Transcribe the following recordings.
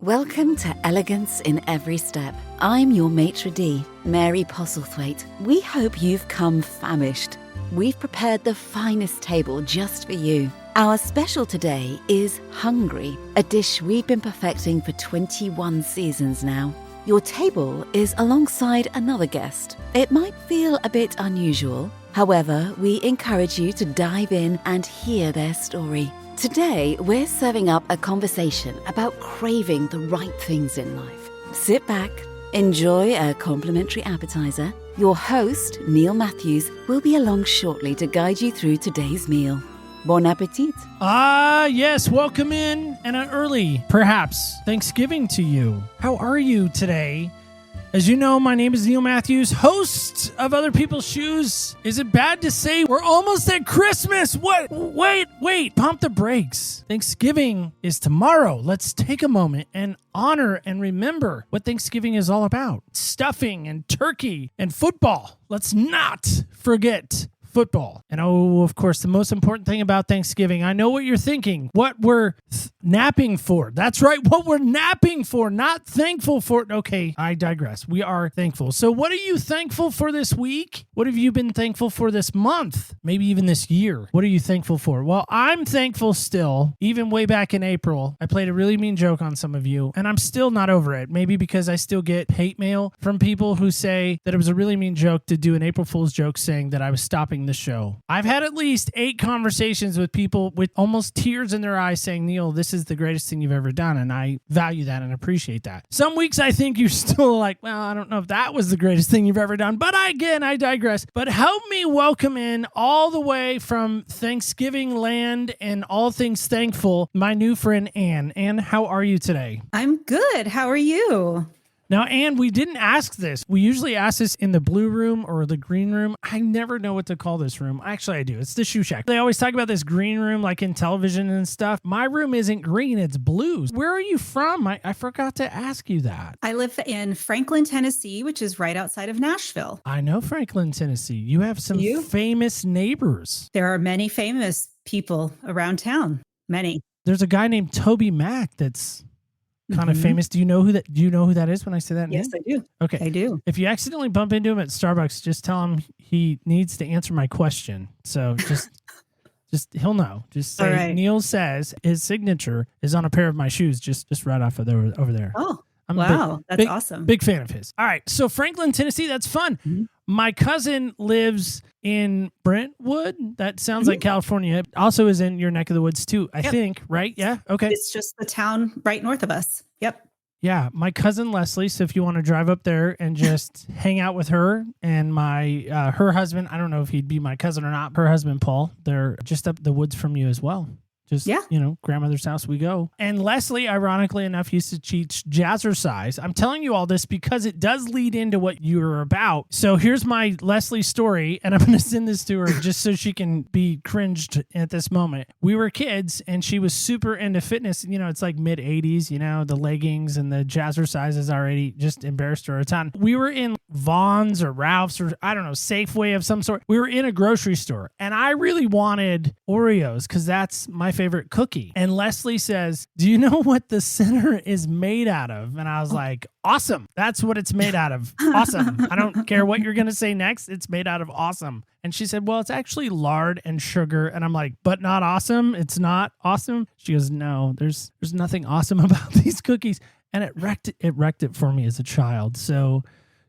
Welcome to Elegance in Every Step. I'm your maitre d', Mary Postlethwaite. We hope you've come famished. We've prepared the finest table just for you. Our special today is Hungry, a dish we've been perfecting for 21 seasons now. Your table is alongside another guest. It might feel a bit unusual. However, we encourage you to dive in and hear their story. Today, we're serving up a conversation about craving the right things in life. Sit back, enjoy a complimentary appetizer. Your host, Neil Matthews, will be along shortly to guide you through today's meal. Bon appetit. Yes, welcome in and an early, perhaps, Thanksgiving to you. How are you today? As you know, my name is Neil Matthews, host of Other People's Shoes. Is it bad to say we're almost at Christmas? What? Wait, pump the brakes. Thanksgiving is tomorrow. Let's take a moment and honor and remember what Thanksgiving is all about. Stuffing and turkey and football. Let's not forget football. And of course, the most important thing about Thanksgiving, I know what you're thinking, what we're napping for. That's right, what we're napping for, not thankful for. Okay, I digress. We are thankful. So what are you thankful for this week? What have you been thankful for this month? Maybe even this year? What are you thankful for? Well, I'm thankful still, even way back in April, I played a really mean joke on some of you, and I'm still not over it. Maybe because I still get hate mail from people who say that it was a really mean joke to do an April Fool's joke saying that I was stopping the show. I've had at least 8 conversations with people with almost tears in their eyes saying, Neil, this is the greatest thing you've ever done. And I value that and appreciate that. Some weeks I think you're still like, well, I don't know if that was the greatest thing you've ever done. But again, I digress. But help me welcome in all the way from Thanksgiving land and all things thankful, my new friend, Anne. Anne, how are you today? I'm good. How are you? Now, Anne, we didn't ask this. We usually ask this in the blue room or the green room. I never know what to call this room. Actually, I do. It's the shoe shack. They always talk about this green room like in television and stuff. My room isn't green. It's blue. Where are you from? I forgot to ask you that. I live in Franklin, Tennessee, which is right outside of Nashville. I know Franklin, Tennessee. You have some famous neighbors. There are many famous people around town. Many. There's a guy named Toby Mac that's kind of famous. Do you know who that is when I say that name? Yes, I do. Okay. I do. If you accidentally bump into him at Starbucks, just tell him he needs to answer my question. So just he'll know. Just say right. Neil says his signature is on a pair of my shoes just right off of over there. Oh, I'm wow. That's awesome. Big fan of his. All right. So Franklin, Tennessee, that's fun. Mm-hmm. My cousin lives in Brentwood. That sounds like California. Also is in your neck of the woods too, I think, right? Yeah. Okay. It's just the town right north of us. Yep. Yeah. My cousin Leslie. So if you want to drive up there and just hang out with her and her husband, I don't know if he'd be my cousin or not. Her husband, Paul, they're just up the woods from you as well. Just, grandmother's house we go. And Leslie, ironically enough, used to teach jazzercise. I'm telling you all this because it does lead into what you're about. So here's my Leslie story, and I'm going to send this to her just so she can be cringed at this moment. We were kids, and she was super into fitness. You know, it's like mid-'80s, the leggings and the jazzercise is already just embarrassed her a ton. We were in Vaughn's or Ralph's or, I don't know, Safeway of some sort. We were in a grocery store, and I really wanted Oreos because that's my favorite cookie. And Leslie says, do you know what the center is made out of? And I was like, awesome. That's what it's made out of. Awesome. I don't care what you're going to say next. It's made out of awesome. And she said, well, it's actually lard and sugar. And I'm like, but not awesome. It's not awesome. She goes, no, there's nothing awesome about these cookies. And it wrecked it for me as a child. So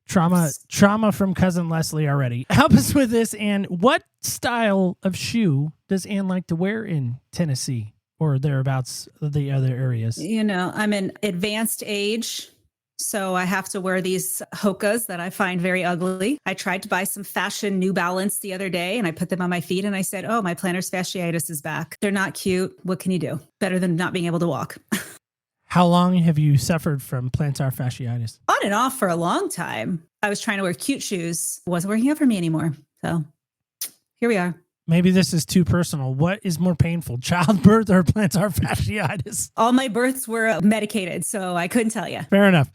trauma from cousin Leslie already. Help us with this, Anne. What style of shoe does Anne like to wear in Tennessee or thereabouts, the other areas? I'm in advanced age, so I have to wear these Hokas that I find very ugly. I tried to buy some fashion New Balance the other day, and I put them on my feet, and I said, oh, my plantar fasciitis is back. They're not cute. What can you do? Better than not being able to walk. How long have you suffered from plantar fasciitis? On and off for a long time. I was trying to wear cute shoes. It wasn't working out for me anymore. So here we are. Maybe this is too personal. What is more painful, childbirth or plantar fasciitis? All my births were medicated, so I couldn't tell you. Fair enough.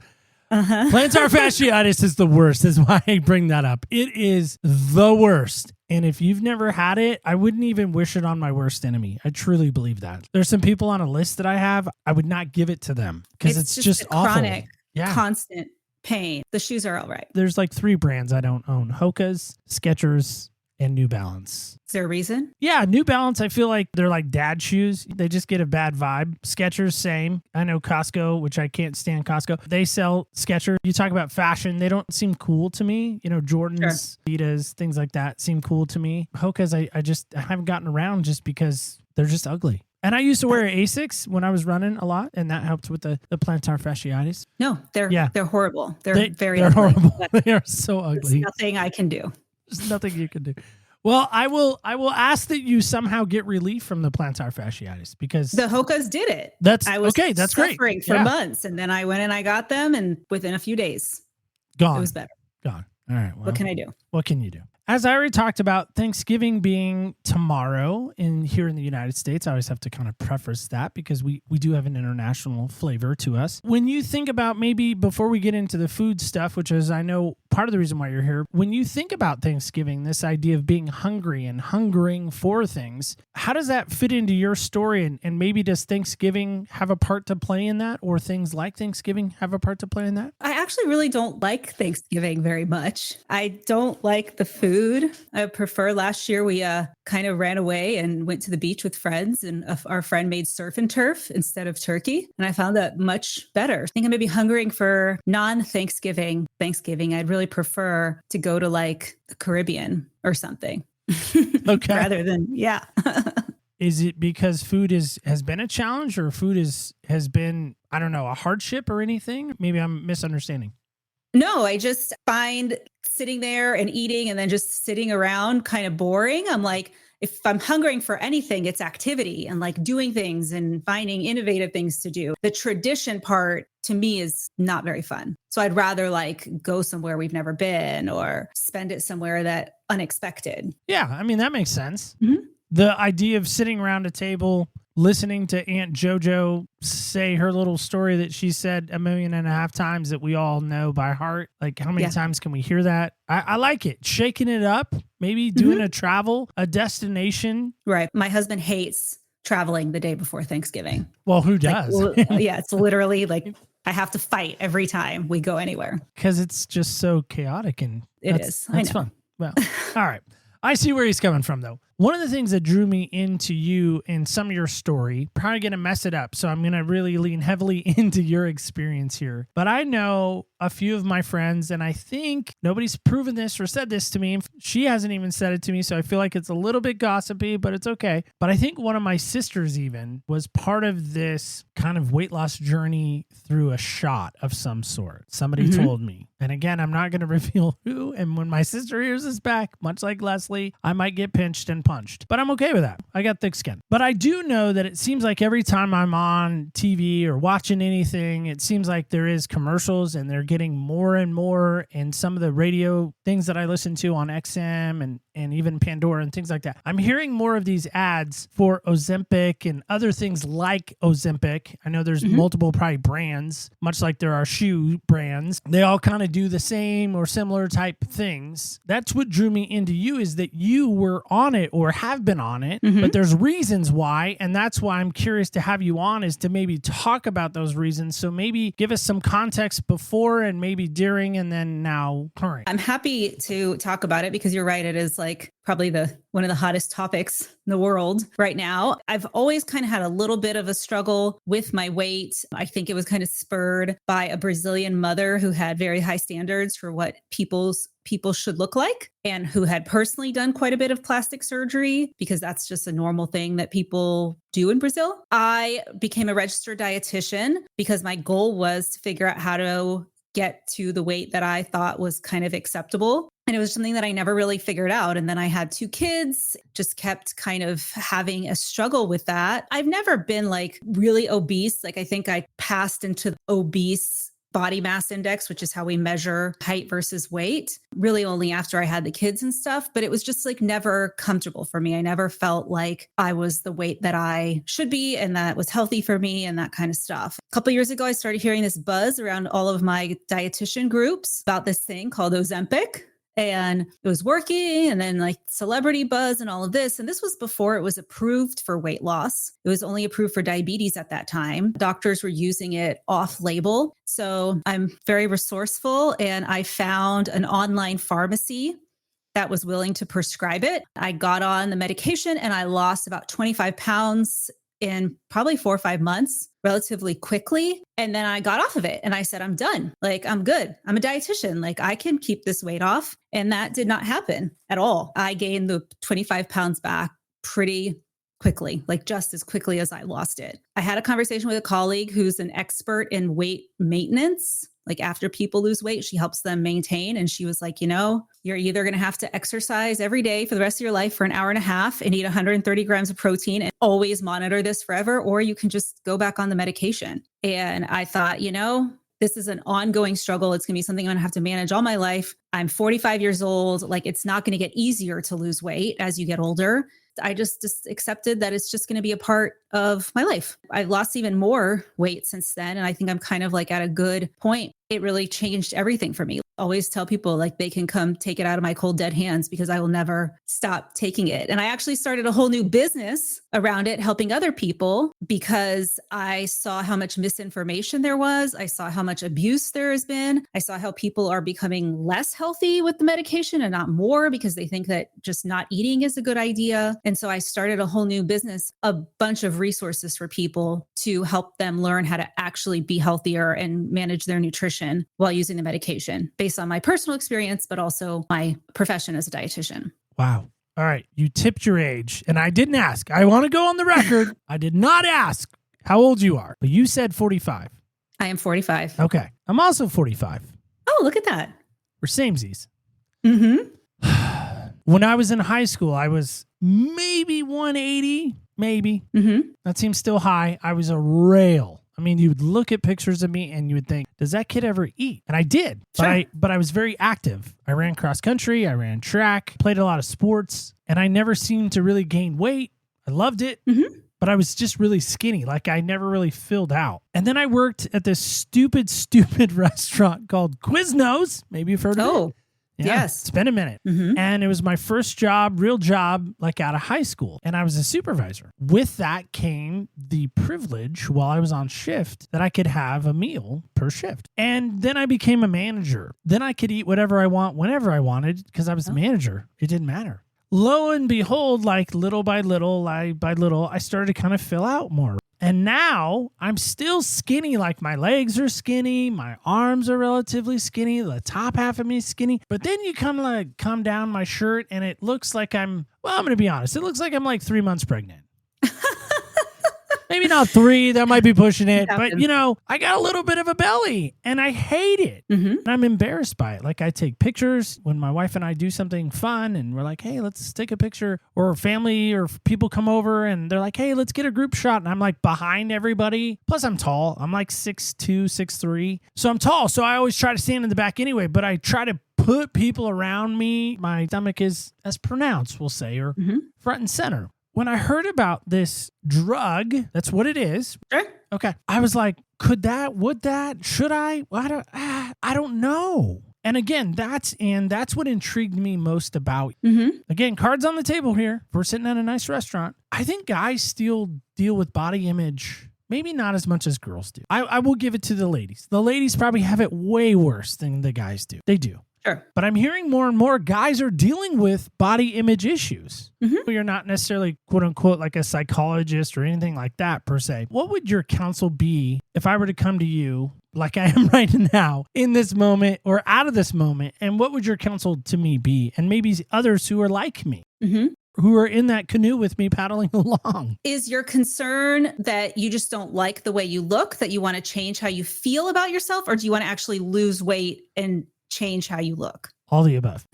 Plantar fasciitis is the worst, is why I bring that up. It is the worst. And if you've never had it, I wouldn't even wish it on my worst enemy. I truly believe that. There's some people on a list that I have, I would not give it to them because it's just awful. Chronic, constant pain. The shoes are all right. There's like 3 brands I don't own: Hoka's, Skechers, and New Balance. Is there a reason? Yeah, New Balance, I feel like they're like dad shoes. They just get a bad vibe. Skechers, same. I know Costco, which I can't stand Costco. They sell Skechers. You talk about fashion, they don't seem cool to me. You know, Jordans, Adidas, things like that seem cool to me. Hoka's, I haven't gotten around just because they're just ugly. And I used to wear Asics when I was running a lot, and that helped with the plantar fasciitis. No, they're horrible. They're very ugly. horrible. They are so ugly. There's nothing I can do. There's nothing you can do. Well, I will ask that you somehow get relief from the plantar fasciitis because the Hoka's did it. I was great. Suffering for months, and then I went and I got them, and within a few days, gone. It was better. Gone. All right. Well, what can I do? What can you do? As I already talked about, Thanksgiving being tomorrow here in the United States, I always have to kind of preface that because we do have an international flavor to us. When you think about, maybe before we get into the food stuff, which is I know part of the reason why you're here, when you think about Thanksgiving, this idea of being hungry and hungering for things, how does that fit into your story? And maybe does Thanksgiving have a part to play in that, or things like Thanksgiving have a part to play in that? I actually really don't like Thanksgiving very much. I don't like the food. I prefer, last year we kind of ran away and went to the beach with friends, and our friend made surf and turf instead of turkey. And I found that much better. I think I may be hungering for non-Thanksgiving Thanksgiving. I'd really prefer to go to like the Caribbean or something. Okay. Rather than, Is it because food has been a challenge, or food has been, I don't know, a hardship or anything? Maybe I'm misunderstanding. No, I just find sitting there and eating and then just sitting around kind of boring. I'm like, if I'm hungering for anything, it's activity and like doing things and finding innovative things to do. The tradition part to me is not very fun. So I'd rather like go somewhere we've never been or spend it somewhere that unexpected. Yeah, I mean, that makes sense. Mm-hmm. The idea of sitting around a table, listening to Aunt JoJo say her little story that she said 1.5 million times that we all know by heart. Like, how many times can we hear that? I like it. Shaking it up, maybe doing a destination. Right. My husband hates traveling the day before Thanksgiving. Well, who does? It's literally like I have to fight every time we go anywhere. Because it's just so chaotic, and that's fun. Well, all right. I see where he's coming from, though. One of the things that drew me into you and some of your story, probably going to mess it up, so I'm going to really lean heavily into your experience here. But I know a few of my friends, and I think nobody's proven this or said this to me. She hasn't even said it to me, so I feel like it's a little bit gossipy, but it's okay. But I think one of my sisters even was part of this kind of weight loss journey through a shot of some sort. Somebody told me. And again, I'm not going to reveal who. And when my sister hears this back, much like Leslie, I might get pinched and punched. But I'm okay with that. I got thick skin. But I do know that it seems like every time I'm on TV or watching anything, it seems like there is commercials, and they're getting more and more. And some of the radio things that I listen to on XM and even Pandora and things like that, I'm hearing more of these ads for Ozempic and other things like Ozempic. I know there's multiple probably brands, much like there are shoe brands. They all kind of do the same or similar type things. That's what drew me into you, is that you were on it or have been on it, but there's reasons why. And that's why I'm curious to have you on, is to maybe talk about those reasons. So maybe give us some context before and maybe during and then now current. I'm happy to talk about it because you're right. It is like probably one of the hottest topics in the world right now. I've always kind of had a little bit of a struggle with my weight. I think it was kind of spurred by a Brazilian mother who had very high standards for what people should look like, and who had personally done quite a bit of plastic surgery because that's just a normal thing that people do in Brazil. I became a registered dietitian because my goal was to figure out how to get to the weight that I thought was kind of acceptable. And it was something that I never really figured out. And then I had 2 kids, just kept kind of having a struggle with that. I've never been like really obese. Like I think I passed into obese body mass index, which is how we measure height versus weight, really only after I had the kids and stuff. But it was just like never comfortable for me. I never felt like I was the weight that I should be and that was healthy for me and that kind of stuff. A couple of years ago, I started hearing this buzz around all of my dietitian groups about this thing called Ozempic. And it was working, and then like celebrity buzz and all of this. And this was before it was approved for weight loss. It was only approved for diabetes at that time. Doctors were using it off label. So I'm very resourceful, and I found an online pharmacy that was willing to prescribe it. I got on the medication and I lost about 25 pounds in probably 4 or 5 months, relatively quickly. And then I got off of it and I said, I'm done. Like, I'm good. I'm a dietitian. Like, I can keep this weight off. And that did not happen at all. I gained the 25 pounds back pretty quickly, like just as quickly as I lost it. I had a conversation with a colleague who's an expert in weight maintenance. Like, after people lose weight, she helps them maintain. And she was like, you're either going to have to exercise every day for the rest of your life for an hour and a half and eat 130 grams of protein and always monitor this forever, or you can just go back on the medication. And I thought, this is an ongoing struggle. It's going to be something I'm going to have to manage all my life. I'm 45 years old. Like, it's not going to get easier to lose weight as you get older. I just accepted that it's just going to be a part of my life. I've lost even more weight since then. And I think I'm kind of like at a good point. It really changed everything for me. I always tell people like they can come take it out of my cold, dead hands because I will never stop taking it. And I actually started a whole new business around it, helping other people, because I saw how much misinformation there was. I saw how much abuse there has been. I saw how people are becoming less healthy with the medication and not more because they think that just not eating is a good idea. And so I started a whole new business, a bunch of resources for people to help them learn how to actually be healthier and manage their nutrition while using the medication, based on my personal experience, but also my profession as a dietitian. Wow. All right. You tipped your age, and I didn't ask. I want to go on the record. I did not ask how old you are, but you said 45. I am 45. Okay. I'm also 45. Oh, look at that. We're samesies. Mm-hmm. When I was in high school, I was maybe 180, maybe. Mm-hmm. That seems still high. I was a rail. I mean, you would look at pictures of me and you would think, does that kid ever eat? And I did, Sure. but I was very active. I ran cross country, I ran track, played a lot of sports, and I never seemed to really gain weight. I loved it, but I was just really skinny. Like, I never really filled out. And then I worked at this stupid restaurant called Quiznos. Maybe you've heard of it. Oh, Yeah, yes. It's been a minute. And it was my first job, real job, like out of high school. And I was a supervisor. With that came the privilege while I was on shift that I could have a meal per shift. And then I became a manager. Then I could eat whatever I want, whenever I wanted, because I was a manager. It didn't matter. Lo and behold, like little by little, I started to kind of fill out more. And now I'm still skinny. Like, my legs are skinny. My arms are relatively skinny. The top half of me is skinny. But then you come down my shirt and it looks like I'm going to be honest. It looks like I'm like 3 months pregnant. Maybe not 3. That might be pushing it. But, I got a little bit of a belly and I hate it. And I'm embarrassed by it. Like, I take pictures when my wife and I do something fun and we're like, hey, let's take a picture. Or family or people come over and they're like, hey, let's get a group shot. And I'm like behind everybody. Plus, I'm tall. I'm like 6'2", 6'3". So I'm tall. So I always try to stand in the back anyway. But I try to put people around me. My stomach is as pronounced, we'll say, or front and center. When I heard about this drug, that's what it is. Sure. Okay. I was like, would that, should I? I don't know. And again, that's what intrigued me most about, again, cards on the table here. We're sitting at a nice restaurant. I think guys still deal with body image, maybe not as much as girls do. I will give it to the ladies. The ladies probably have it way worse than the guys do. They do. Sure. But I'm hearing more and more guys are dealing with body image issues. You're not necessarily, quote unquote, like a psychologist or anything like that per se. What would your counsel be if I were to come to you like I am right now in this moment or out of this moment? And what would your counsel to me be? And maybe others who are like me, who are in that canoe with me paddling along. Is your concern that you just don't like the way you look, that you want to change how you feel about yourself? Or do you want to actually lose weight and change how you look? All the above.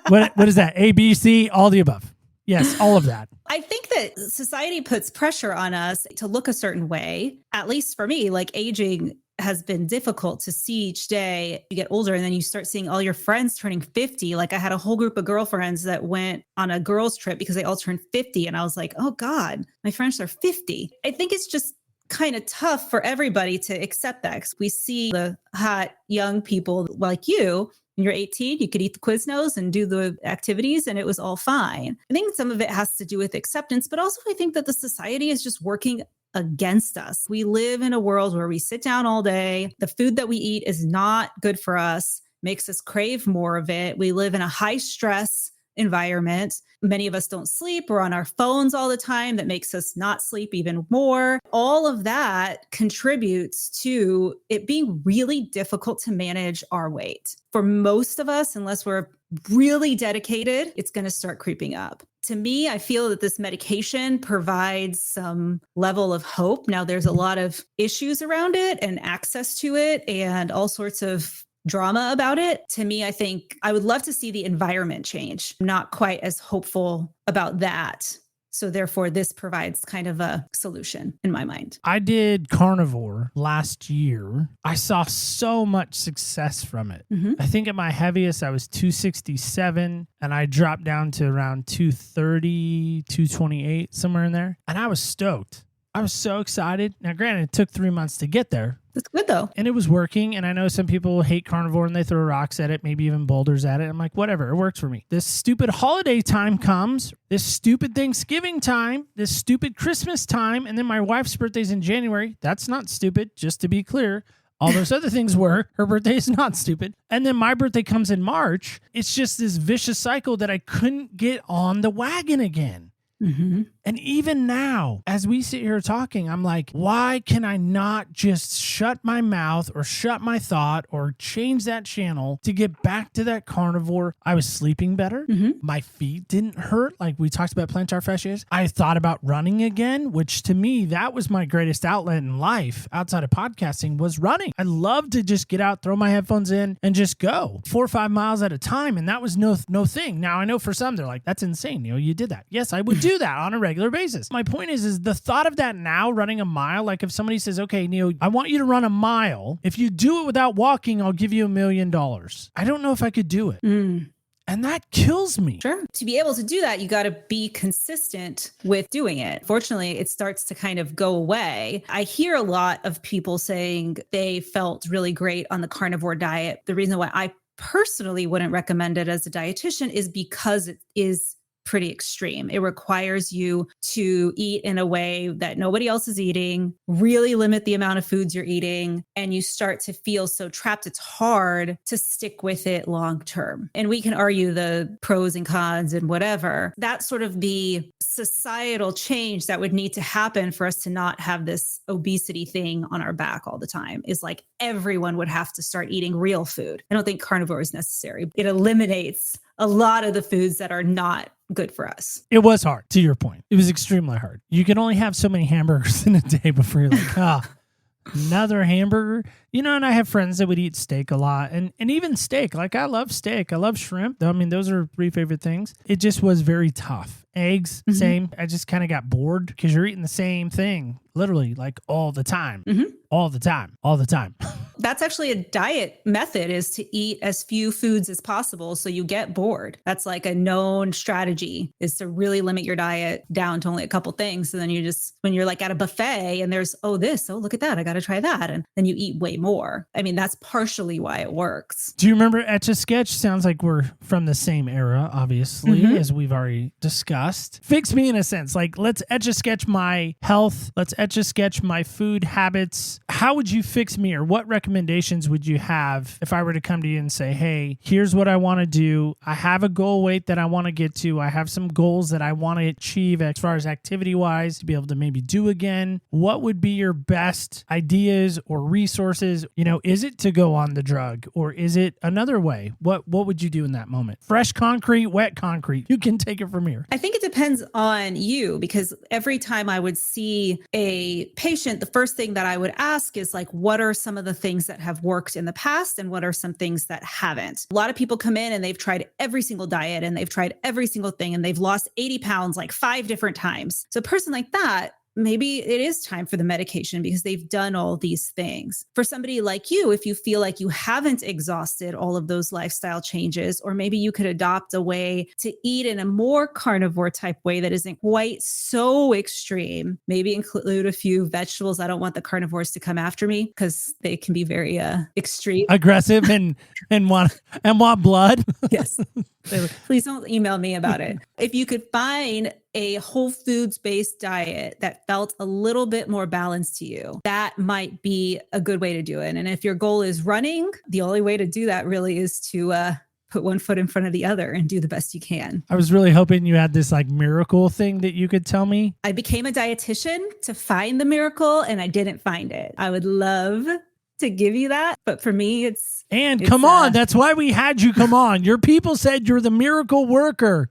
What is that? A, B, C, all the above. Yes, all of that. I think that society puts pressure on us to look a certain way. At least for me, like aging has been difficult to see each day. You get older and then you start seeing all your friends turning 50. Like I had a whole group of girlfriends that went on a girls' trip because they all turned 50. And I was like, oh God, my friends are 50. I think it's just kind of tough for everybody to accept that, because we see the hot young people like you. When you're 18, you could eat the Quiznos and do the activities and it was all fine. I think some of it has to do with acceptance, but also I think that the society is just working against us. We live in a world where we sit down all day. The food that we eat is not good for us, makes us crave more of it. We live in a high stress environment. Many of us don't sleep. We're on our phones all the time. That makes us not sleep even more. All of that contributes to it being really difficult to manage our weight. For most of us, unless we're really dedicated, it's going to start creeping up. To me, I feel that this medication provides some level of hope. Now, there's a lot of issues around it and access to it and all sorts of drama about it. To me, I think I would love to see the environment change. I'm not quite as hopeful about that. So therefore, this provides kind of a solution in my mind. I did carnivore last year. I saw so much success from it. I think at my heaviest, I was 267 and I dropped down to around 230, 228, somewhere in there. And I was stoked. I was so excited. Now, granted, it took 3 months to get there. That's good though. And it was working. And I know some people hate carnivore and they throw rocks at it, maybe even boulders at it. I'm like, whatever, it works for me. This stupid holiday time comes, this stupid Thanksgiving time, this stupid Christmas time, and then my wife's birthday's in January. That's not stupid, just to be clear. All those other things were. Her birthday is not stupid. And then my birthday comes in March. It's just this vicious cycle that I couldn't get on the wagon again. And even now, as we sit here talking, I'm like, why can I not just shut my mouth or shut my thought or change that channel to get back to that carnivore? I was sleeping better. My feet didn't hurt. Like we talked about plantar fasciitis. I thought about running again, which to me, that was my greatest outlet in life outside of podcasting was running. I love to just get out, throw my headphones in and just go 4 or 5 miles at a time. And that was no thing. Now I know for some, they're like, that's insane. You did that. Yes, I would do that on a regular basis. My point is the thought of that now, running a mile, like if somebody says, okay, Neil, I want you to run a mile. If you do it without walking, I'll give you $1 million. I don't know if I could do it. And that kills me. Sure. To be able to do that, you got to be consistent with doing it. Fortunately, it starts to kind of go away. I hear a lot of people saying they felt really great on the carnivore diet. The reason why I personally wouldn't recommend it as a dietitian is because it is pretty extreme. It requires you to eat in a way that nobody else is eating, really limit the amount of foods you're eating, and you start to feel so trapped. It's hard to stick with it long term. And we can argue the pros and cons and whatever. That's sort of the societal change that would need to happen for us to not have this obesity thing on our back all the time, is like everyone would have to start eating real food. I don't think carnivore is necessary. It eliminates a lot of the foods that are not good for us. It was hard, to your point. It was extremely hard. You can only have so many hamburgers in a day before you're like, another hamburger. And I have friends that would eat steak a lot. And even steak, like I love steak. I love shrimp. I mean, those are 3 favorite things. It just was very tough. Eggs, same. I just kind of got bored because you're eating the same thing, literally like all the time, all the time. That's actually a diet method, is to eat as few foods as possible so you get bored. That's like a known strategy, is to really limit your diet down to only a couple things. And then you just, when you're like at a buffet and there's, look at that, I got to try that. And then you eat way more. I mean, that's partially why it works. Do you remember Etch-a-Sketch? Sounds like we're from the same era, obviously, as we've already discussed. Fix me in a sense. Like, let's Etch-a-Sketch my health. Let's Etch-a-Sketch my food habits. How would you fix me, or what recommendations would you have if I were to come to you and say, hey, here's what I want to do. I have a goal weight that I want to get to. I have some goals that I want to achieve as far as activity wise to be able to maybe do again. What would be your best ideas or resources? Is it to go on the drug, or is it another way? What would you do in that moment? Fresh concrete, wet concrete. You can take it from here. I think it depends on you, because every time I would see a patient, the first thing that I would ask is like, what are some of the things things that have worked in the past and what are some things that haven't. A lot of people come in and they've tried every single diet and they've tried every single thing and they've lost 80 pounds like 5 different times. So a person like that, maybe it is time for the medication because they've done all these things. For somebody like you, if you feel like you haven't exhausted all of those lifestyle changes, or maybe you could adopt a way to eat in a more carnivore type way that isn't quite so extreme, maybe include a few vegetables. I don't want the carnivores to come after me because they can be very extreme. Aggressive and want blood. Yes. Please don't email me about it. If you could find a whole foods based diet that felt a little bit more balanced to you, that might be a good way to do it. And if your goal is running, the only way to do that really is to put one foot in front of the other and do the best you can. I was really hoping you had this like miracle thing that you could tell me. I became a dietitian to find the miracle and I didn't find it. I would love to give you that. But for me, it's come on. That's why we had you come on. Your people said you're the miracle worker.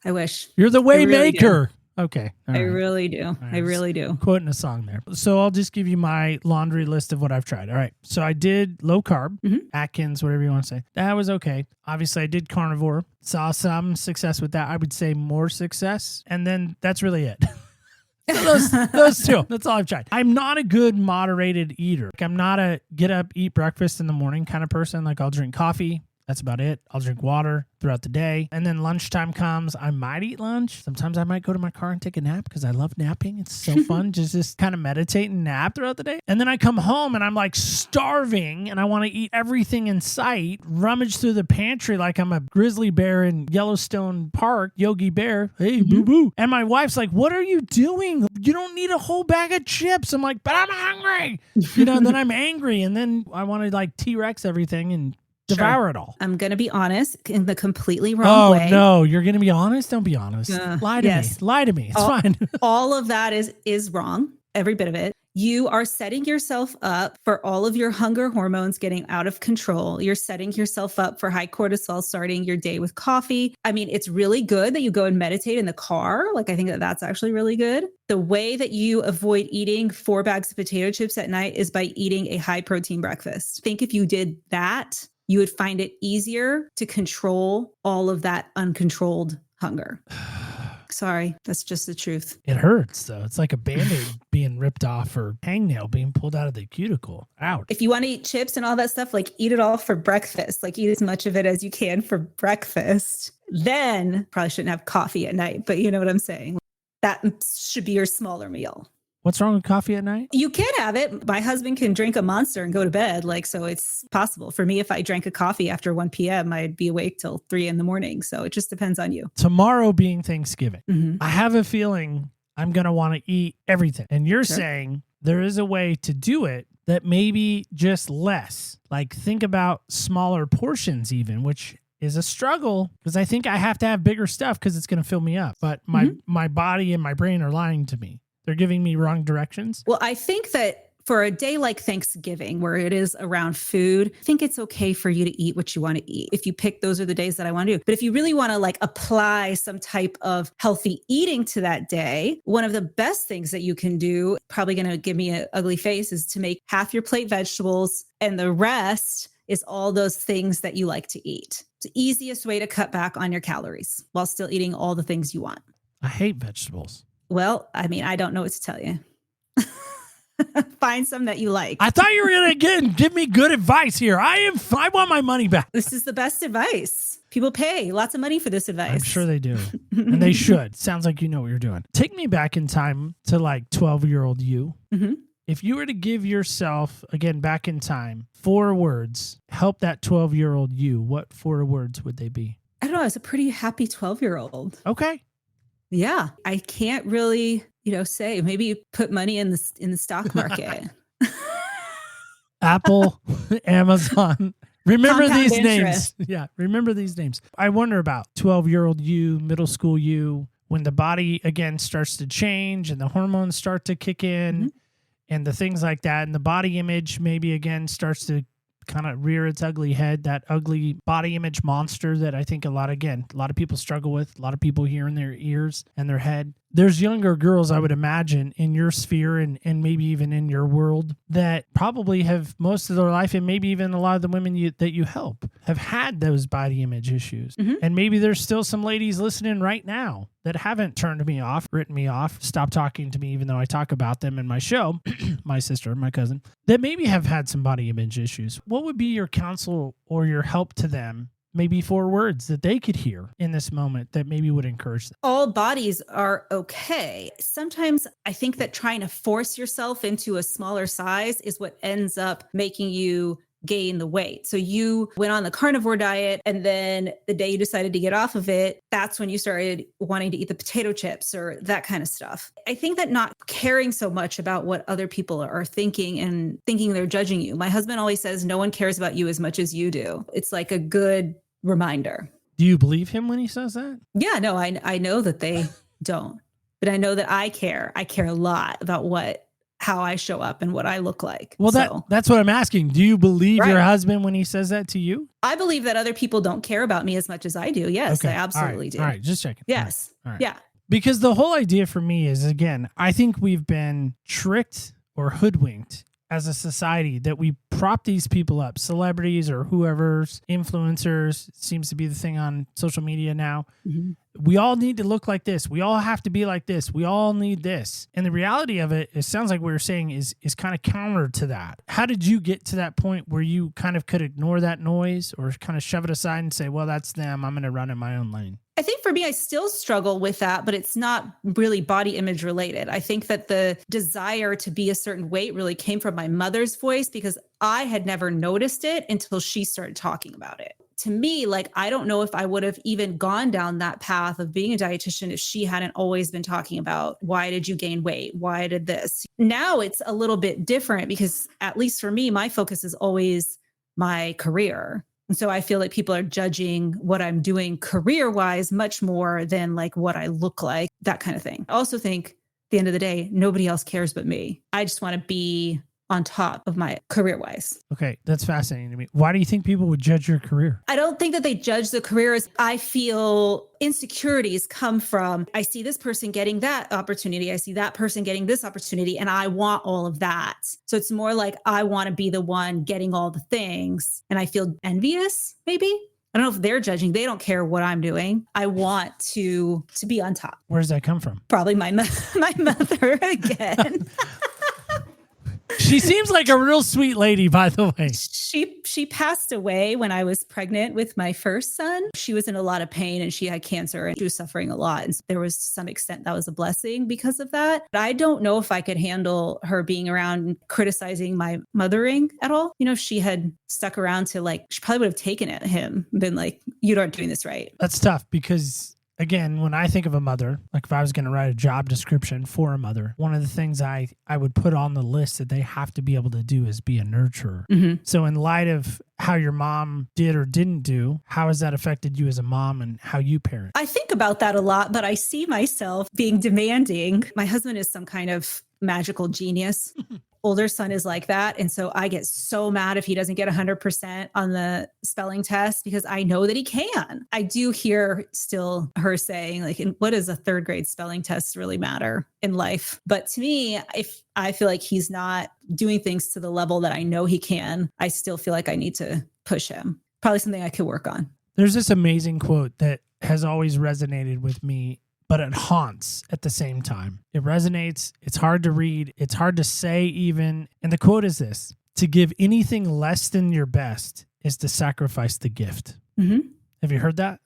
I wish. You're the way really maker. Okay. I really do. Right. I really do. Quoting a song there. So I'll just give you my laundry list of what I've tried. All right. So I did low carb, Atkins, whatever you want to say. That was okay. Obviously, I did carnivore. Saw some success with that. I would say more success. And then that's really it. those two. That's all I've tried. I'm not a good moderated eater. I'm not a get up, eat breakfast in the morning kind of person. Like I'll drink coffee. That's about it. I'll drink water throughout the day. And then lunchtime comes, I might eat lunch. Sometimes I might go to my car and take a nap because I love napping. It's so fun. just kind of meditate and nap throughout the day. And then I come home and I'm like starving and I want to eat everything in sight, rummage through the pantry like I'm a grizzly bear in Yellowstone Park, Yogi Bear. Hey, boo-boo. And my wife's like, what are you doing? You don't need a whole bag of chips. I'm like, but I'm hungry. And then I'm angry. And then I want to like T-Rex everything and devour it all. I'm going to be honest in the completely wrong way. Oh, no. You're going to be honest? Don't be honest. Lie to me. Lie to me. It's fine. All of that is wrong. Every bit of it. You are setting yourself up for all of your hunger hormones getting out of control. You're setting yourself up for high cortisol starting your day with coffee. I mean, it's really good that you go and meditate in the car. Like, I think that's actually really good. The way that you avoid eating 4 bags of potato chips at night is by eating a high protein breakfast. I think if you did that, you would find it easier to control all of that uncontrolled hunger. Sorry, that's just the truth. It hurts, though. It's like a Band-Aid being ripped off or hangnail being pulled out of the cuticle. Ouch. If you want to eat chips and all that stuff, like eat it all for breakfast. Like eat as much of it as you can for breakfast. Then probably shouldn't have coffee at night, but you know what I'm saying? That should be your smaller meal. What's wrong with coffee at night? You can have it. My husband can drink a Monster and go to bed. So it's possible. For me, if I drank a coffee after 1 p.m., I'd be awake till 3 a.m. So it just depends on you. Tomorrow being Thanksgiving, I have a feeling I'm going to want to eat everything. And you're saying there is a way to do it that maybe just less. Like think about smaller portions even, which is a struggle because I think I have to have bigger stuff because it's going to fill me up. But my body and my brain are lying to me. They're giving me wrong directions. Well, I think that for a day like Thanksgiving, where it is around food, I think it's okay for you to eat what you want to eat. If you pick, those are the days that I want to do. But if you really want to apply some type of healthy eating to that day, one of the best things that you can do, probably going to give me an ugly face, is to make half your plate vegetables and the rest is all those things that you like to eat. It's the easiest way to cut back on your calories while still eating all the things you want. I hate vegetables. Well, I mean, I don't know what to tell you. Find some that you like. I thought you were going to give me good advice here. I want my money back. This is the best advice. People pay lots of money for this advice. I'm sure they do. And they should. Sounds like you know what you're doing. Take me back in time to 12-year-old you. If you were to give yourself, again, back in time, 4 words, help that 12-year-old you, what 4 words would they be? I don't know. I was a pretty happy 12-year-old. Okay. Yeah. I can't really, say maybe put money in the stock market. Apple, Amazon. Remember Compound these interest. names. Yeah. Remember these names. I wonder about 12-year-old you, middle school you, when the body again starts to change and the hormones start to kick in and the things like that. And the body image maybe again starts to kind of rear its ugly head, that ugly body image monster that I think a lot of people struggle with, a lot of people hear in their ears and their head. there's younger girls, I would imagine, in your sphere and maybe even in your world that probably have most of their life, and maybe even a lot of the women that you help have had those body image issues. And maybe there's still some ladies listening right now that haven't turned me off, written me off, stopped talking to me, even though I talk about them in my show, my sister, my cousin, that maybe have had some body image issues. What would be your counsel or your help to them? Maybe 4 words that they could hear in this moment that maybe would encourage them. All bodies are okay. Sometimes I think that trying to force yourself into a smaller size is what ends up making you gain the weight. So you went on the carnivore diet, and then the day you decided to get off of it, that's when you started wanting to eat the potato chips or that kind of stuff. I think that not caring so much about what other people are thinking and thinking they're judging you. My husband always says, no one cares about you as much as you do. It's like a good reminder. Do you believe him when he says that? Yeah, no, I know that they don't, but I know that I care. I care a lot about how I show up and what I look like. Well, that's what I'm asking. Do you believe your husband when he says that to you? I believe that other people don't care about me as much as I do. Yes, I absolutely do. All right, just checking. Yes. All right. Yeah. Because the whole idea for me is, again, I think we've been tricked or hoodwinked as a society that we prop these people up, celebrities or whoever's influencers, seems to be the thing on social media now. We all need to look like this. We all have to be like this. We all need this. And the reality of it sounds like what you're saying is kind of counter to that. How did you get to that point where you kind of could ignore that noise or kind of shove it aside and say, well, that's them. I'm going to run in my own lane? I think for me, I still struggle with that, but it's not really body image related. I think that the desire to be a certain weight really came from my mother's voice because I had never noticed it until she started talking about it. To me, like, I don't know if I would have even gone down that path of being a dietitian if she hadn't always been talking about, why did you gain weight? Why did this? Now it's a little bit different because, at least for me, my focus is always my career. And so I feel like people are judging what I'm doing career-wise much more than like what I look like, that kind of thing. I also think at the end of the day, nobody else cares but me. I just want to be on top of my career-wise. Okay, that's fascinating to me. Why do you think people would judge your career? I don't think that they judge the careers. I feel insecurities come from, I see this person getting that opportunity. I see that person getting this opportunity, and I want all of that. So it's more like I want to be the one getting all the things, and I feel envious, maybe. I don't know if they're judging. They don't care what I'm doing. I want to be on top. Where does that come from? Probably my mother again. She seems like a real sweet lady, by the way. She passed away when I was pregnant with my first son. She was in a lot of pain and she had cancer and she was suffering a lot. And there was, to some extent, that was a blessing because of that. But I don't know if I could handle her being around and criticizing my mothering at all. You know, if she had stuck around to, like, she probably would have taken at him and been like, you aren't doing this right. That's tough because, again, when I think of a mother, like if I was going to write a job description for a mother, one of the things I would put on the list that they have to be able to do is be a nurturer. Mm-hmm. So in light of how your mom did or didn't do, how has that affected you as a mom and how you parent? I think about that a lot, but I see myself being demanding. My husband is some kind of magical genius. Older son is like that. And so I get so mad if he doesn't get 100% on the spelling test because I know that he can. I do hear still her saying, like, what does a 3rd grade spelling test really matter in life? But to me, if I feel like he's not doing things to the level that I know he can, I still feel like I need to push him. Probably something I could work on. There's this amazing quote that has always resonated with me, but it haunts at the same time. It resonates. It's hard to read. It's hard to say even. And the quote is this: to give anything less than your best is to sacrifice the gift. Mm-hmm. Have you heard that?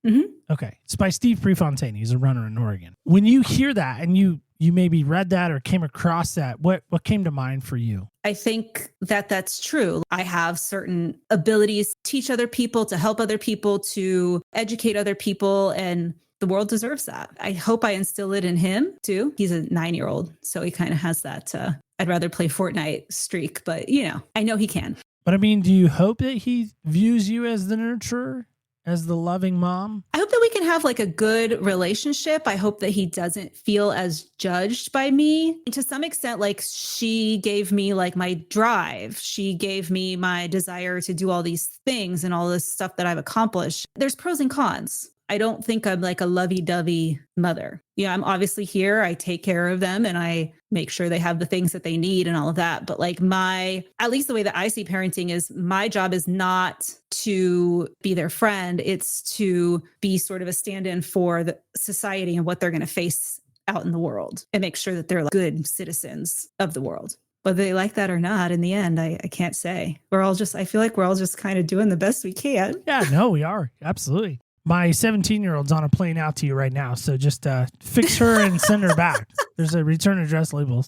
Mm-hmm. Okay. It's by Steve Prefontaine. He's a runner in Oregon. When you hear that and you maybe read that or came across that, what came to mind for you? I think that that's true. I have certain abilities to teach other people, to help other people, to educate other people, and the world deserves that. I hope I instill it in him too. He's a 9-year-old, so he kind of has that I'd rather play Fortnite streak, but I know he can. But I mean, do you hope that he views you as the nurturer, as the loving mom? I hope that we can have like a good relationship. I hope that he doesn't feel as judged by me. And to some extent, like, she gave me like my drive. She gave me my desire to do all these things and all this stuff that I've accomplished. There's pros and cons. I don't think I'm like a lovey-dovey mother. Yeah, I'm obviously here. I take care of them and I make sure they have the things that they need and all of that. But like at least the way that I see parenting is my job is not to be their friend. It's to be sort of a stand-in for the society and what they're going to face out in the world and make sure that they're like good citizens of the world. Whether they like that or not, in the end, I can't say. I feel like we're all just kind of doing the best we can. Yeah, no, we are. Absolutely. My 17-year-old's on a plane out to you right now. So just fix her and send her back. There's a return address label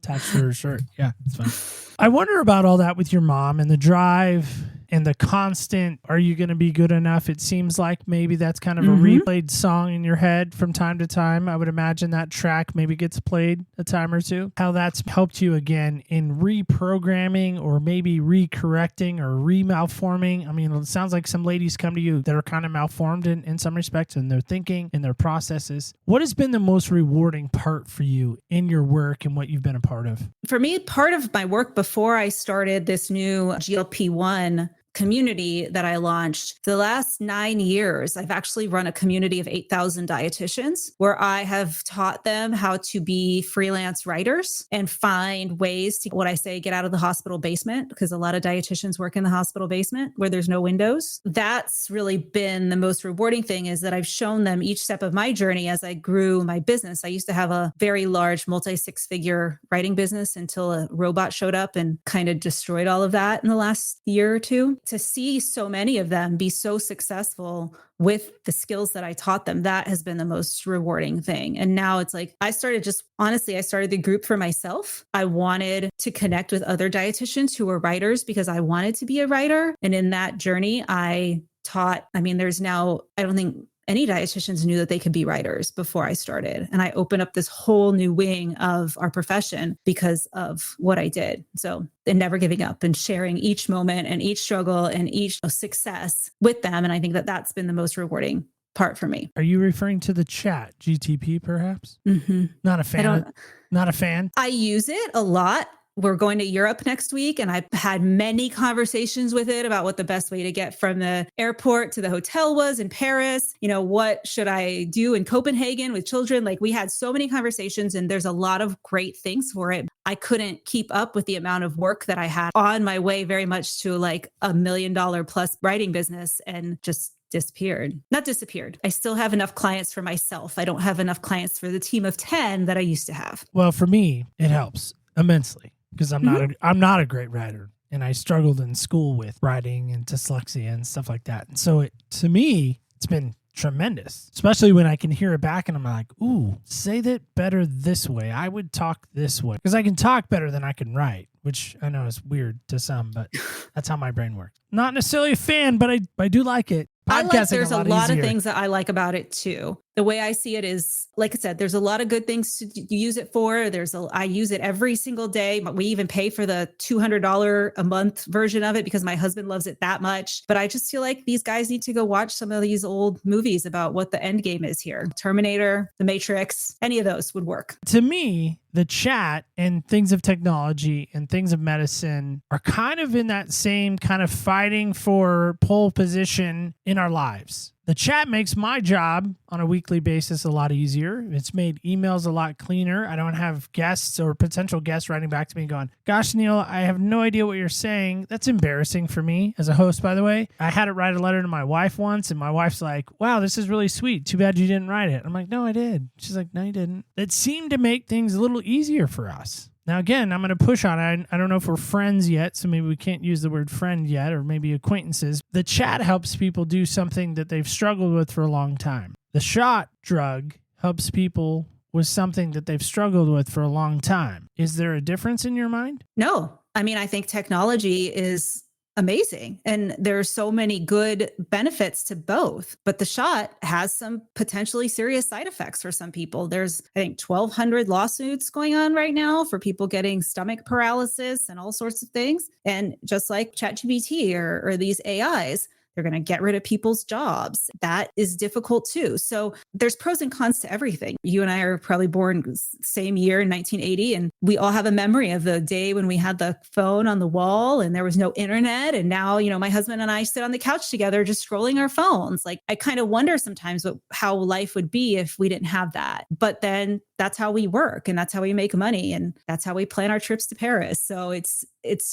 attached to her shirt. Yeah, it's fine. I wonder about all that with your mom and the drive and the constant, are you going to be good enough? It seems like maybe that's kind of a replayed song in your head from time to time. I would imagine that track maybe gets played a time or two. How that's helped you again in reprogramming or maybe recorrecting or remalforming. I mean, it sounds like some ladies come to you that are kind of malformed in some respects in their thinking, in their processes. What has been the most rewarding part for you in your work and what you've been a part of? For me, part of my work before I started this new GLP-1 community that I launched, the last 9 years, I've actually run a community of 8,000 dietitians where I have taught them how to be freelance writers and find ways to, what I say, get out of the hospital basement, because a lot of dietitians work in the hospital basement where there's no windows. That's really been the most rewarding thing, is that I've shown them each step of my journey as I grew my business. I used to have a very large multi-six-figure writing business until a robot showed up and kind of destroyed all of that in the last year or two. To see so many of them be so successful with the skills that I taught them, that has been the most rewarding thing. And now it's like, I started the group for myself. I wanted to connect with other dietitians who were writers because I wanted to be a writer. And in that journey, I don't think any dietitians knew that they could be writers before I started. And I opened up this whole new wing of our profession because of what I did. So, and never giving up and sharing each moment and each struggle and each success with them. And I think that that's been the most rewarding part for me. Are you referring to the chat GTP perhaps? Mm-hmm. Not a fan. Not a fan. I use it a lot. We're going to Europe next week, and I've had many conversations with it about what the best way to get from the airport to the hotel was in Paris. You know, what should I do in Copenhagen with children? Like, we had so many conversations, and there's a lot of great things for it. I couldn't keep up with the amount of work that I had on my way very much to like $1 million plus writing business, and just not disappeared. I still have enough clients for myself. I don't have enough clients for the team of 10 that I used to have. Well, for me, it helps immensely because I'm not a great writer, and I struggled in school with writing and dyslexia and stuff like that. And so to me, it's been tremendous, especially when I can hear it back and I'm like, ooh, say that better this way. I would talk this way, because I can talk better than I can write, which I know is weird to some, but that's how my brain works. Not necessarily a fan, but I do like it. There's a lot of things that I like about it too. The way I see it is, like I said, there's a lot of good things to use it for. I use it every single day. We even pay for the $200 a month version of it because my husband loves it that much. But I just feel like these guys need to go watch some of these old movies about what the end game is here. Terminator, The Matrix, any of those would work. To me, the chat and things of technology and things of medicine are kind of in that same kind of fighting for pole position in our lives. The chat makes my job on a weekly basis a lot easier. It's made emails a lot cleaner. I don't have guests or potential guests writing back to me going, gosh, Neil, I have no idea what you're saying. That's embarrassing for me as a host, by the way. I had to write a letter to my wife once, and my wife's like, wow, this is really sweet. Too bad you didn't write it. I'm like, no, I did. She's like, no, you didn't. It seemed to make things a little easier for us. Now, again, I'm going to push on it. I don't know if we're friends yet, so maybe we can't use the word friend yet, or maybe acquaintances. The chat helps people do something that they've struggled with for a long time. The shot drug helps people with something that they've struggled with for a long time. Is there a difference in your mind? No. I mean, I think technology is amazing, and there's so many good benefits to both, but the shot has some potentially serious side effects for some people. There's, I think, 1,200 lawsuits going on right now for people getting stomach paralysis and all sorts of things. And just like ChatGPT or these AIs, They're going to get rid of people's jobs. That is difficult too. So there's pros and cons to everything. You and I are probably born same year in 1980, and we all have a memory of the day when we had the phone on the wall and there was no internet. And now, my husband and I sit on the couch together just scrolling our phones. Like, I kind of wonder sometimes how life would be if we didn't have that. But then that's how we work, and that's how we make money, and that's how we plan our trips to Paris. So it's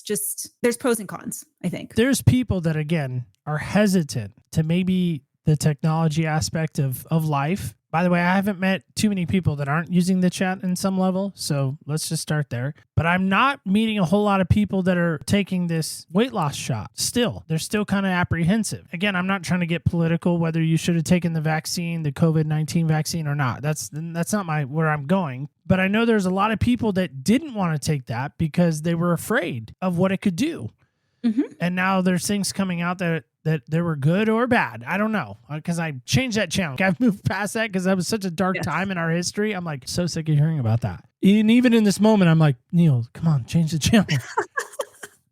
just, there's pros and cons, I think. There's people that, again, are hesitant to maybe the technology aspect of life. By the way, I haven't met too many people that aren't using the chat in some level, so let's just start there. But I'm not meeting a whole lot of people that are taking this weight loss shot. Still, they're still kind of apprehensive. Again, I'm not trying to get political, whether you should have taken the vaccine, the COVID-19 vaccine or not. That's not where I'm going. But I know there's a lot of people that didn't want to take that because they were afraid of what it could do. Mm-hmm. And now there's things coming out that they were good or bad. I don't know, because I changed that channel. I've moved past that because that was such a dark time in our history. I'm like so sick of hearing about that. And even in this moment, I'm like, Neil, come on, change the channel.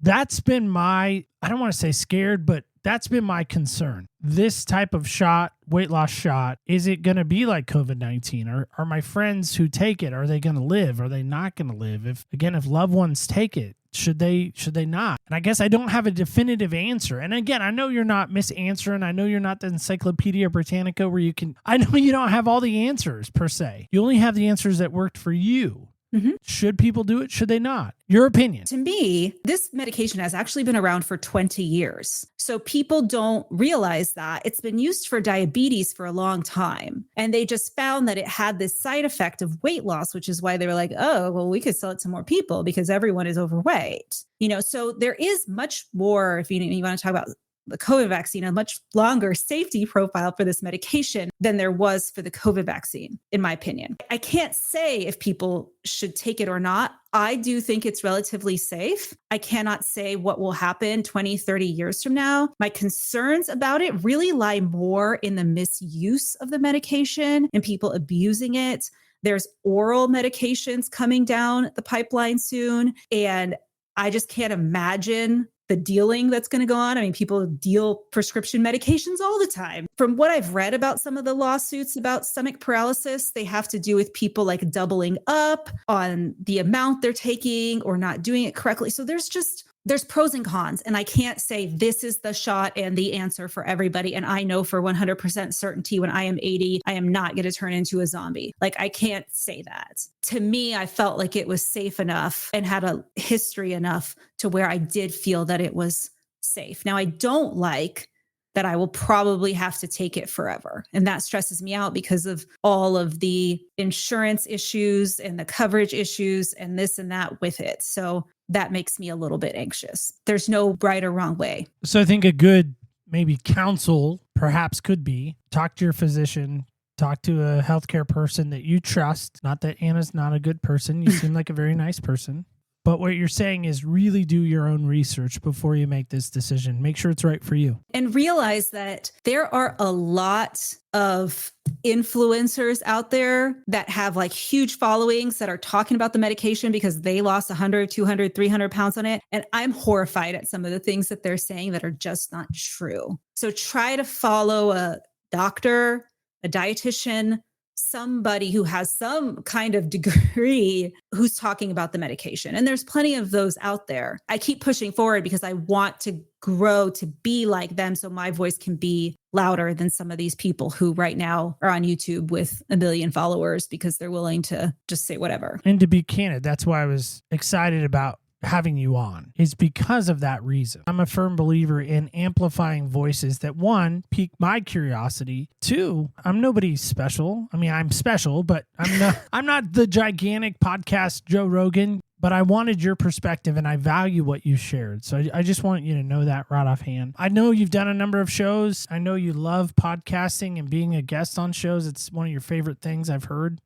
That's been I don't want to say scared, but that's been my concern. This type of shot, weight loss shot, is it going to be like COVID-19? Or are my friends who take it, are they going to live? Are they not going to live? If loved ones take it, should they not? And I guess I don't have a definitive answer. And again, I know you're not Miss Answer, and I know you're not the Encyclopedia Britannica where I know you don't have all the answers per se. You only have the answers that worked for you. Mm-hmm. Should people do it? Should they not? Your opinion. To me, this medication has actually been around for 20 years. So people don't realize that it's been used for diabetes for a long time. And they just found that it had this side effect of weight loss, which is why they were like, oh, well, we could sell it to more people because everyone is overweight. So there is much more, if you want to talk about the COVID vaccine, a much longer safety profile for this medication than there was for the COVID vaccine, in my opinion. I can't say if people should take it or not. I do think it's relatively safe. I cannot say what will happen 20, 30 years from now. My concerns about it really lie more in the misuse of the medication and people abusing it. There's oral medications coming down the pipeline soon, and I just can't imagine the dealing that's going to go on. I mean, people deal prescription medications all the time. From what I've read about some of the lawsuits about stomach paralysis, they have to do with people like doubling up on the amount they're taking or not doing it correctly. So there's pros and cons. And I can't say this is the shot and the answer for everybody. And I know for 100% certainty when I am 80, I am not going to turn into a zombie. Like, I can't say that. To me, I felt like it was safe enough and had a history enough to where I did feel that it was safe. Now, I don't like that I will probably have to take it forever. And that stresses me out because of all of the insurance issues and the coverage issues and this and that with it. So that makes me a little bit anxious. There's no right or wrong way. So I think a good maybe counsel perhaps could be talk to your physician, talk to a healthcare person that you trust. Not that Anna's not a good person. You seem like a very nice person. But what you're saying is really do your own research before you make this decision. Make sure it's right for you. And realize that there are a lot of influencers out there that have like huge followings that are talking about the medication because they lost 100, 200, 300 pounds on it. And I'm horrified at some of the things that they're saying that are just not true. So try to follow a doctor, a dietitian, somebody who has some kind of degree who's talking about the medication. And there's plenty of those out there. I keep pushing forward because I want to grow to be like them so my voice can be louder than some of these people who right now are on YouTube with 1 million followers because they're willing to just say whatever. And to be candid, that's why I was excited about having you on, is because of that reason. I'm a firm believer in amplifying voices that, one, pique my curiosity. Two, I'm nobody special. I mean, I'm special, but I'm not the gigantic podcast Joe Rogan, but I wanted your perspective and I value what you shared. So I just want you to know that right offhand. I know you've done a number of shows. I know you love podcasting and being a guest on shows. It's one of your favorite things I've heard,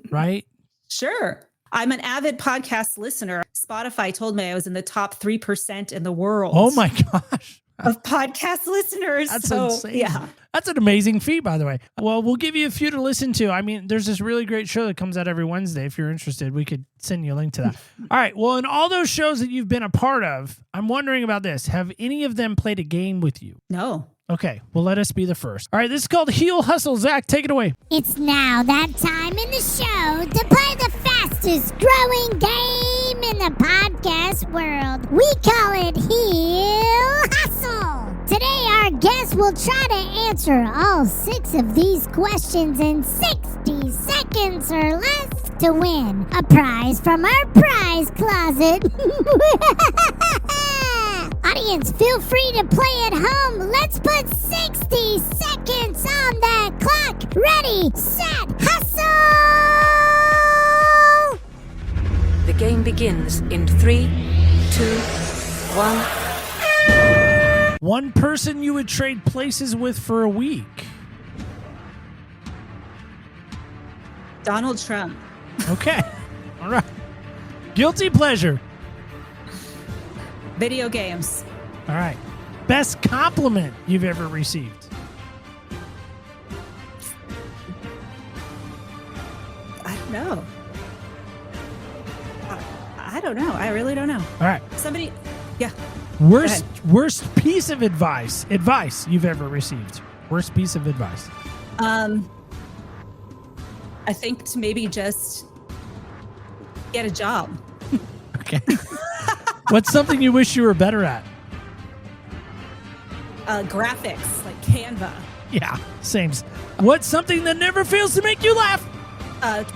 right? Sure. I'm an avid podcast listener. Spotify told me I was in the top 3% in the world. Oh my gosh. of podcast listeners. That's so, insane. yeah. That's an amazing feat, by the way. Well, we'll give you a few to listen to. I mean, there's this really great show that comes out every Wednesday. If you're interested, we could send you a link to that. All right. Well, in all those shows that you've been a part of, I'm wondering about this. Have any of them played a game with you? No. Okay. Well, let us be the first. All right. This is called Heel Hustle. Zach, take it away. It's now that time in the show to play the fastest growing game in the podcast world. We call it Heel Hustle. Today, our guest will try to answer all 6 of these questions in 60 seconds or less to win a prize from our prize closet. Audience, feel free to play at home. Let's put 60 seconds on the clock. Ready, set, hustle! The game begins in 3, 2, 1. One person you would trade places with for a week. Donald Trump. Okay. All right. Guilty pleasure. Video games. All right. Best compliment you've ever received. I don't know. I don't know. I really don't know. All right. Somebody, yeah. Worst piece of advice you've ever received. Worst piece of advice. I think to maybe just get a job. Okay. What's something you wish you were better at? Graphics, like Canva. Yeah, same. What's something that never fails to make you laugh?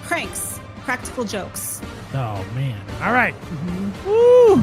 Pranks, practical jokes. Oh, man. All right. Woo!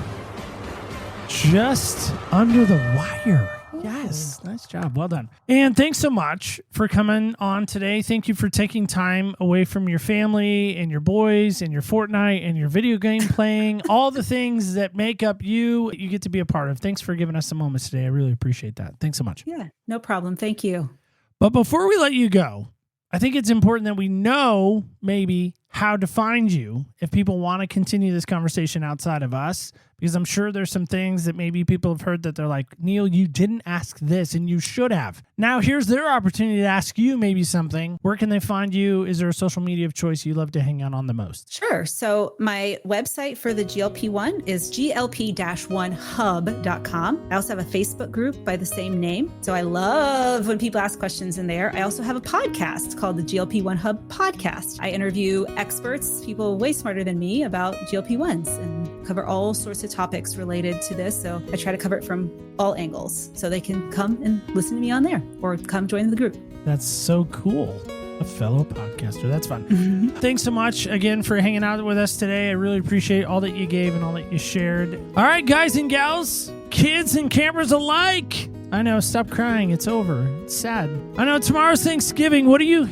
Just under the wire. Yes. Nice job. Well done. And thanks so much for coming on today. Thank you for taking time away from your family and your boys and your Fortnite and your video game playing, all the things that make up you get to be a part of. Thanks for giving us some moments today. I really appreciate that. Thanks so much. Yeah, no problem. Thank you. But before we let you go, I think it's important that we know maybe how to find you if people want to continue this conversation outside of us, because I'm sure there's some things that maybe people have heard that they're like, Neil, you didn't ask this and you should have. Now here's their opportunity to ask you maybe something. Where can they find you? Is there a social media of choice you love to hang out on the most? Sure. So my website for the GLP-1 is glp-1hub.com. I also have a Facebook group by the same name. So I love when people ask questions in there. I also have a podcast called the GLP-1 Hub podcast. I interview experts, people way smarter than me, about GLP-1s and cover all sorts of topics related to this. So I try to cover it from all angles so they can come and listen to me on there or come join the group. That's so cool. A fellow podcaster. That's fun. Thanks so much again for hanging out with us today. I really appreciate all that you gave and all that you shared. All right, guys and gals, kids and campers alike. I know, stop crying. It's over. It's sad. I know tomorrow's Thanksgiving. What are you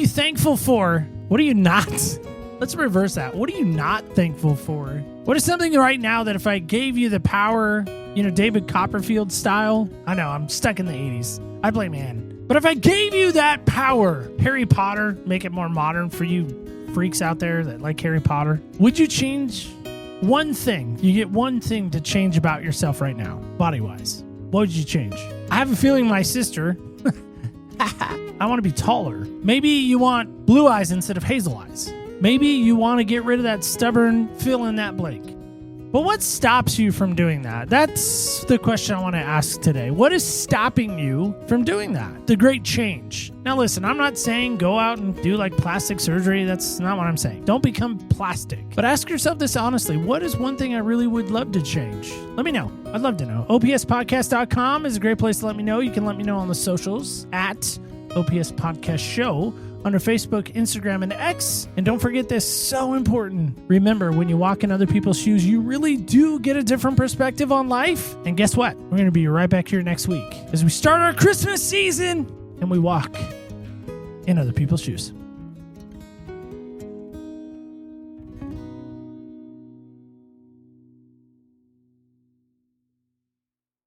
thankful for? What are you not? Let's reverse that. What are you not thankful for? What is something right now that if I gave you the power, David Copperfield style? I know, I'm stuck in the 80s. I blame Anne. But if I gave you that power, Harry Potter, make it more modern for you freaks out there that like Harry Potter, would you change one thing? You get one thing to change about yourself right now, body-wise. What would you change? I have a feeling my sister, I want to be taller. Maybe you want blue eyes instead of hazel eyes. Maybe you want to get rid of that stubborn fill in that blank. But what stops you from doing that? That's the question I want to ask today. What is stopping you from doing that? The great change. Now listen, I'm not saying go out and do like plastic surgery. That's not what I'm saying. Don't become plastic. But ask yourself this honestly. What is one thing I really would love to change? Let me know. I'd love to know. OPSpodcast.com is a great place to let me know. You can let me know on the socials at OPS Podcast Show under Facebook, Instagram, and X. And don't forget this, so important. Remember, when you walk in other people's shoes, you really do get a different perspective on life. And guess what? We're going to be right back here next week as we start our Christmas season and we walk in other people's shoes.